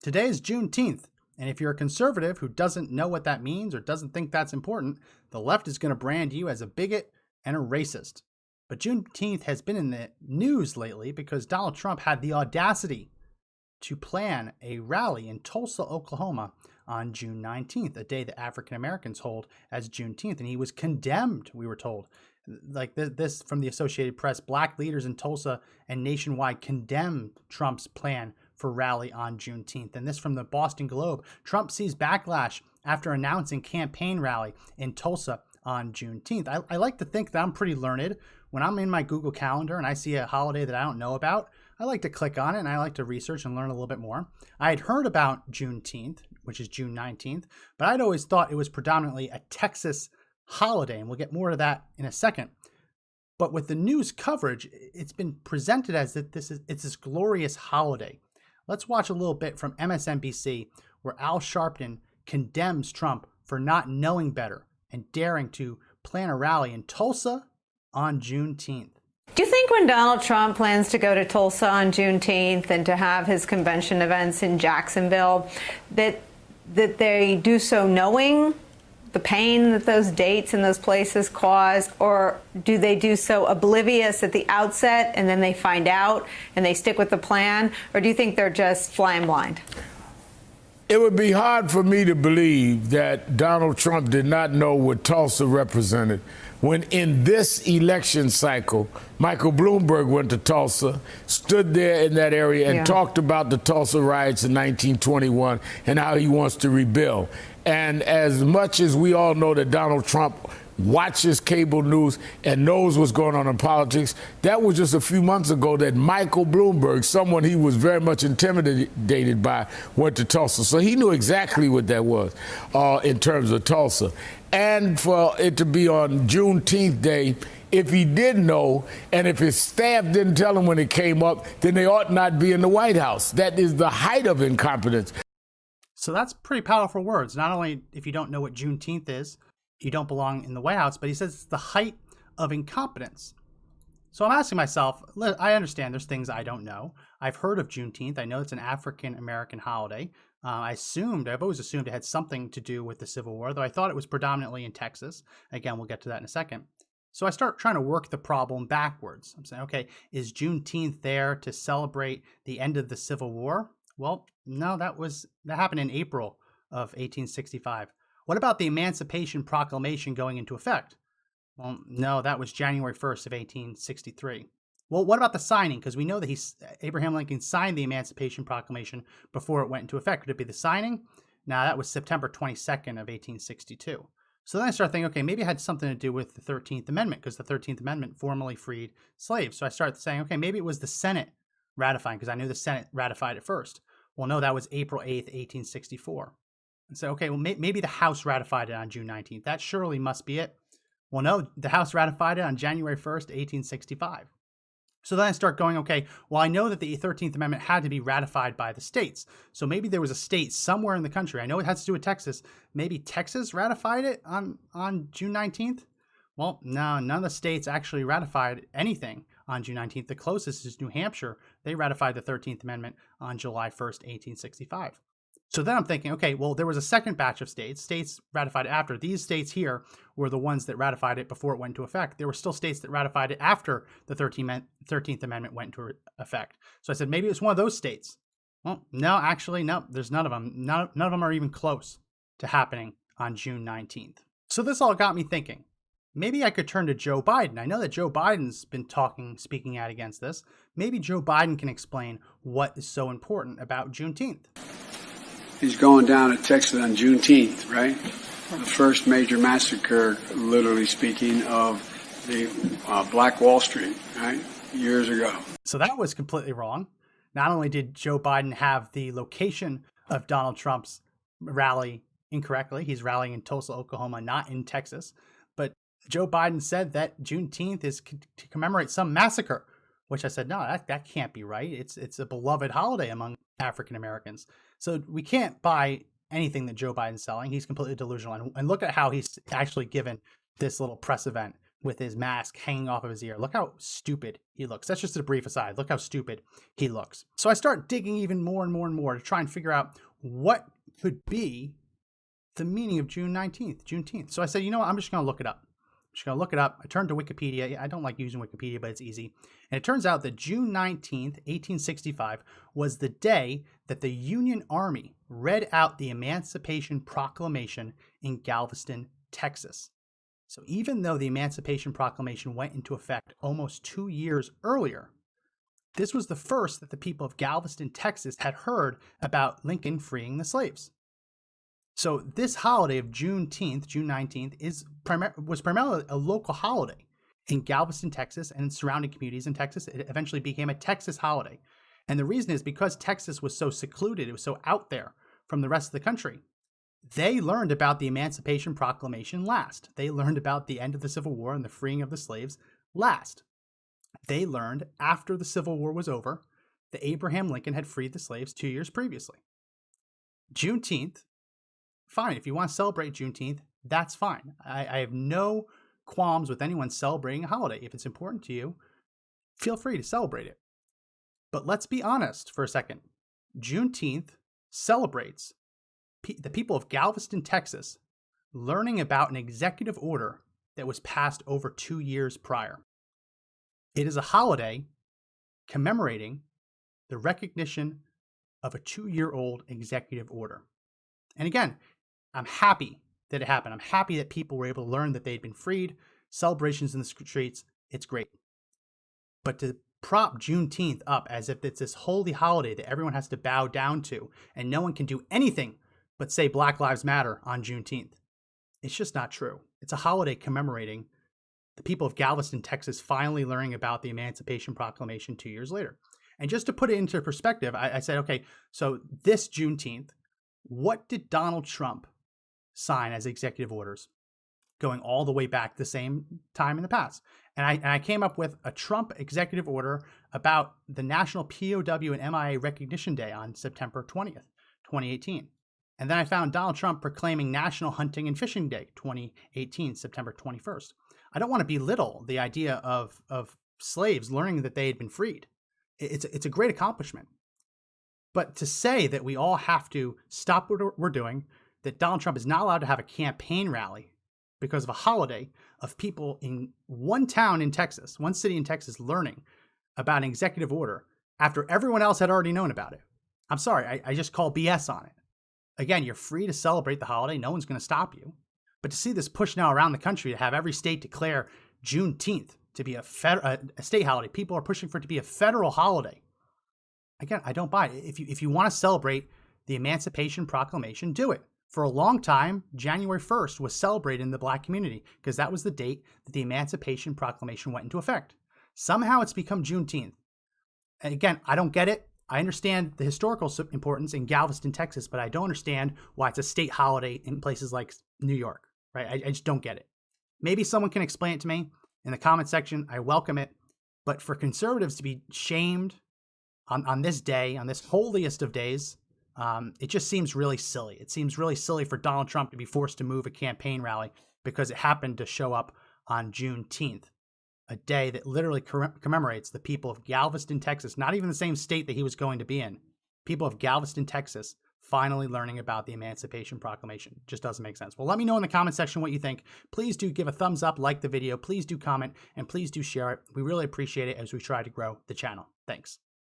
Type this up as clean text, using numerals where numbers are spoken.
Today is Juneteenth, and if you're a conservative who doesn't know what that means or doesn't think that's important, the left is going to brand you as a bigot and a racist. But Juneteenth has been in the news lately because Donald Trump had the audacity to plan a rally in Tulsa, Oklahoma on June 19th, a day that African Americans hold as Juneteenth. And he was condemned, we were told. Like this from the Associated Press, black leaders in Tulsa and nationwide condemn Trump's plan for rally on Juneteenth. And this from the Boston Globe, Trump sees backlash after announcing campaign rally in Tulsa on Juneteenth. I like to think that I'm pretty learned. When I'm in my Google Calendar and I see a holiday that I don't know about, I like to click on it and I like to research and learn a little bit more. I had heard about Juneteenth, which is June 19th, but I'd always thought it was predominantly a Texas holiday, and we'll get more to that in a second. But with the news coverage, it's been presented as that it's this glorious holiday. Let's watch a little bit from MSNBC, where Al Sharpton condemns Trump for not knowing better and daring to plan a rally in Tulsa on Juneteenth. Do you think when Donald Trump plans to go to Tulsa on Juneteenth and to have his convention events in Jacksonville, that they do so knowing the pain that those dates and those places cause, or do they do so oblivious at the outset and then they find out and they stick with the plan, or do you think they're just flying blind? It would be hard for me to believe that Donald Trump did not know what Tulsa represented when in this election cycle, Michael Bloomberg went to Tulsa, stood there in that area and talked about the Tulsa riots in 1921 and how he wants to rebuild. And as much as we all know that Donald Trump watches cable news and knows what's going on in politics, that was just a few months ago that Michael Bloomberg, someone he was very much intimidated by, went to Tulsa. So he knew exactly what that was in terms of Tulsa. And for it to be on Juneteenth Day, if he did know, and if his staff didn't tell him when it came up, then they ought not be in the White House. That is the height of incompetence. So that's pretty powerful words. Not only if you don't know what Juneteenth is, you don't belong in the White House, but he says it's the height of incompetence. So I'm asking myself, I understand there's things I don't know. I've heard of Juneteenth. I know it's an African American holiday. I've always assumed it had something to do with the Civil War, though I thought it was predominantly in Texas. Again, we'll get to that in a second. So I start trying to work the problem backwards. I'm saying, okay, is Juneteenth there to celebrate the end of the Civil War? Well, no, that happened in April of 1865. What about the Emancipation Proclamation going into effect? Well, no, that was January 1st of 1863. Well, what about the signing? Because we know that Abraham Lincoln signed the Emancipation Proclamation before it went into effect. Would it be the signing? No, that was September 22nd of 1862. So then I start thinking, okay, maybe it had something to do with the 13th Amendment, because the 13th Amendment formally freed slaves. So I started saying, okay, maybe it was the Senate ratifying, because I knew the Senate ratified it first. Well, no, that was April 8th, 1864. And so, okay, well, maybe the House ratified it on June 19th. That surely must be it. Well, no, the House ratified it on January 1st, 1865. So then I start going, okay, well, I know that the 13th Amendment had to be ratified by the states. So maybe there was a state somewhere in the country. I know it has to do with Texas. Maybe Texas ratified it on June 19th? Well, no, none of the states actually ratified anything on June 19th. The closest is New Hampshire. They ratified the 13th Amendment on July 1st, 1865. So then I'm thinking, okay, well, there was a second batch of states ratified it after. These states here were the ones that ratified it before it went into effect. There were still states that ratified it after the 13th Amendment went into effect. So I said, maybe it was one of those states. Well, no, actually, no, there's none of them. None of them are even close to happening on June 19th. So this all got me thinking, maybe I could turn to Joe Biden. I know that Joe Biden's been speaking out against this. Maybe Joe Biden can explain what is so important about Juneteenth. He's going down to Texas on Juneteenth, right? The first major massacre, literally speaking, of the Black Wall Street, right? Years ago. So that was completely wrong. Not only did Joe Biden have the location of Donald Trump's rally incorrectly, he's rallying in Tulsa, Oklahoma, not in Texas, but Joe Biden said that Juneteenth is to commemorate some massacre, which I said, no, that can't be right. It's a beloved holiday among African Americans. So we can't buy anything that Joe Biden's selling. He's completely delusional. And look at how he's actually given this little press event with his mask hanging off of his ear. Look how stupid he looks. That's just a brief aside. Look how stupid he looks. So I start digging even more and more and more to try and figure out what could be the meaning of June 19th, Juneteenth. So I said, you know what? I'm just going to look it up. I'm just going to look it up. I turned to Wikipedia. I don't like using Wikipedia, but it's easy. And it turns out that June 19th, 1865 was the day that the Union Army read out the Emancipation Proclamation in Galveston, Texas. So even though the Emancipation Proclamation went into effect almost 2 years earlier, this was the first that the people of Galveston, Texas had heard about Lincoln freeing the slaves. So this holiday of Juneteenth, June 19th, was primarily a local holiday in Galveston, Texas, and in surrounding communities in Texas. It eventually became a Texas holiday. And the reason is because Texas was so secluded, it was so out there from the rest of the country. They learned about the Emancipation Proclamation last. They learned about the end of the Civil War and the freeing of the slaves last. They learned after the Civil War was over that Abraham Lincoln had freed the slaves 2 years previously. Juneteenth, fine. If you want to celebrate Juneteenth, that's fine. I have no qualms with anyone celebrating a holiday. If it's important to you, feel free to celebrate it. But let's be honest for a second. Juneteenth celebrates the people of Galveston, Texas, learning about an executive order that was passed over 2 years prior. It is a holiday commemorating the recognition of a 2-year-old executive order. And again, I'm happy that it happened. I'm happy that people were able to learn that they'd been freed, celebrations in the streets. It's great. But to prop Juneteenth up as if it's this holy holiday that everyone has to bow down to and no one can do anything but say Black Lives Matter on Juneteenth, it's just not true. It's a holiday commemorating the people of Galveston, Texas, finally learning about the Emancipation Proclamation 2 years later. And just to put it into perspective, I said, okay, so this Juneteenth, what did Donald Trump sign as executive orders going all the way back the same time in the past? And I came up with a Trump executive order about the National POW and MIA Recognition Day on September 20th, 2018. And then I found Donald Trump proclaiming National Hunting and Fishing Day, 2018, September 21st. I don't want to belittle the idea of slaves learning that they had been freed. It's a great accomplishment. But to say that we all have to stop what we're doing, that Donald Trump is not allowed to have a campaign rally because of a holiday of people in one town in Texas, one city in Texas, learning about an executive order after everyone else had already known about it. I'm sorry, I just call BS on it. Again, you're free to celebrate the holiday. No one's going to stop you. But to see this push now around the country to have every state declare Juneteenth to be a state holiday, people are pushing for it to be a federal holiday. Again, I don't buy it. If you want to celebrate the Emancipation Proclamation, do it. For a long time, January 1st was celebrated in the Black community because that was the date that the Emancipation Proclamation went into effect. Somehow it's become Juneteenth. And again, I don't get it. I understand the historical importance in Galveston, Texas, but I don't understand why it's a state holiday in places like New York, right? I just don't get it. Maybe someone can explain it to me in the comment section. I welcome it. But for conservatives to be shamed on this day, on this holiest of days, it just seems really silly. It seems really silly for Donald Trump to be forced to move a campaign rally because it happened to show up on Juneteenth, a day that literally commemorates the people of Galveston, Texas, not even the same state that he was going to be in. People of Galveston, Texas, finally learning about the Emancipation Proclamation. Just doesn't make sense. Well, let me know in the comment section what you think. Please do give a thumbs up, like the video. Please do comment, and please do share it. We really appreciate it as we try to grow the channel. Thanks.